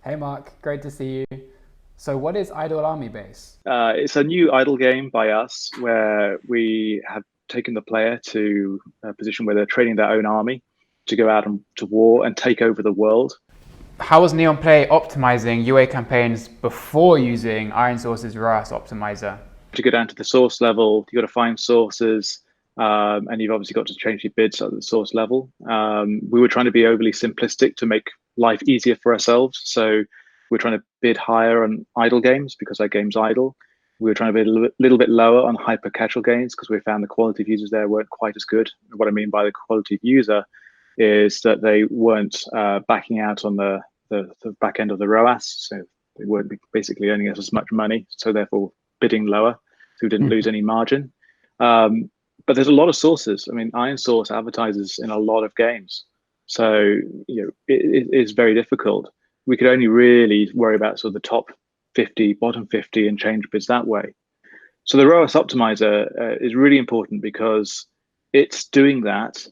Hey Mark, great to see you. So what is Idle Army Base? It's a new idle game by us where we have taken the player to a position where they're training their own army to go out to war and take over the world. How was Neon Play optimizing UA campaigns before using ironSource's ROAS optimizer? To go down to the source level, you've got to find sources, and you've obviously got to change your bids at the source level. We were trying to be overly simplistic to make life easier for ourselves. So we're trying to bid higher on idle games because our game's idle. We were trying to bid a little bit lower on hyper casual games because we found the quality of users there weren't quite as good. What I mean by the quality of user is that they weren't backing out on the back end of the ROAS. So they weren't basically earning us as much money. So therefore bidding lower. So we didn't lose any margin. But there's a lot of sources. I mean, ironSource advertises in a lot of games. So it is very difficult. We could only really worry about sort of the top 50, bottom 50 and change bids that way. So the ROAS optimizer is really important because it's doing that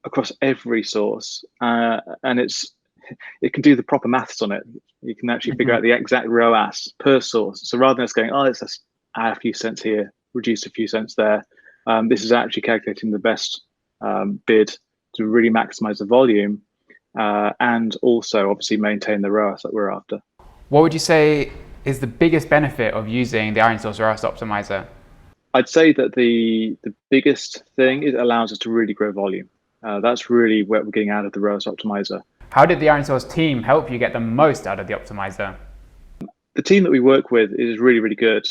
across every source, and it can do the proper maths on it. You can actually figure out the exact ROAS per source. So rather than us going, oh, let's just add a few cents here, reduce a few cents there, this is actually calculating the best bid to really maximize the volume and also obviously maintain the ROAS that we're after. What would you say is the biggest benefit of using the ironSource ROAS optimizer? I'd say that the biggest thing is it allows us to really grow volume. That's really what we're getting out of the ROAS optimizer. How did the ironSource team help you get the most out of the optimizer? The team that we work with is really, really good.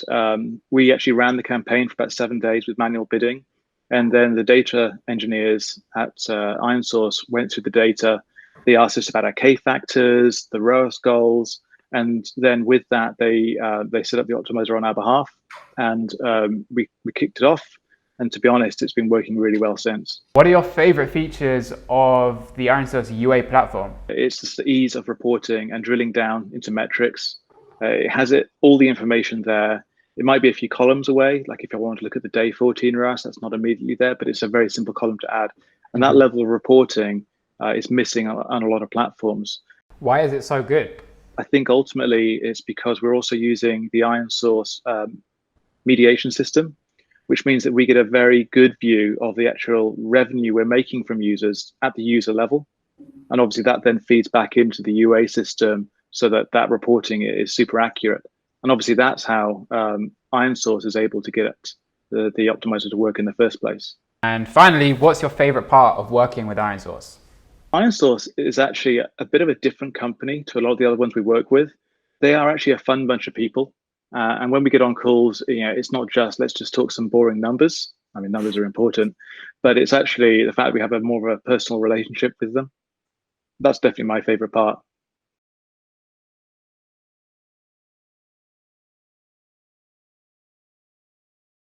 We actually ran the campaign for about 7 days with manual bidding. And then the data engineers at ironSource went through the data. They asked us about our K factors, the ROAS goals. And then with that, they set up the optimizer on our behalf. And we kicked it off. And to be honest, it's been working really well since. What are your favorite features of the ironSource UA platform? It's just the ease of reporting and drilling down into metrics. It has all the information there. It might be a few columns away, like if I want to look at the day 14 ROAS, that's not immediately there, but it's a very simple column to add. And that level of reporting is missing on a lot of platforms. Why is it so good? I think ultimately it's because we're also using the ironSource mediation system, which means that we get a very good view of the actual revenue we're making from users at the user level. And obviously that then feeds back into the UA system so that reporting is super accurate. And obviously that's how ironSource is able to get the optimizer to work in the first place. And finally, what's your favorite part of working with ironSource? ironSource is actually a bit of a different company to a lot of the other ones we work with. They are actually a fun bunch of people. And when we get on calls, it's not just, let's just talk some boring numbers. I mean, numbers are important, but it's actually the fact that we have more of a personal relationship with them. That's definitely my favorite part.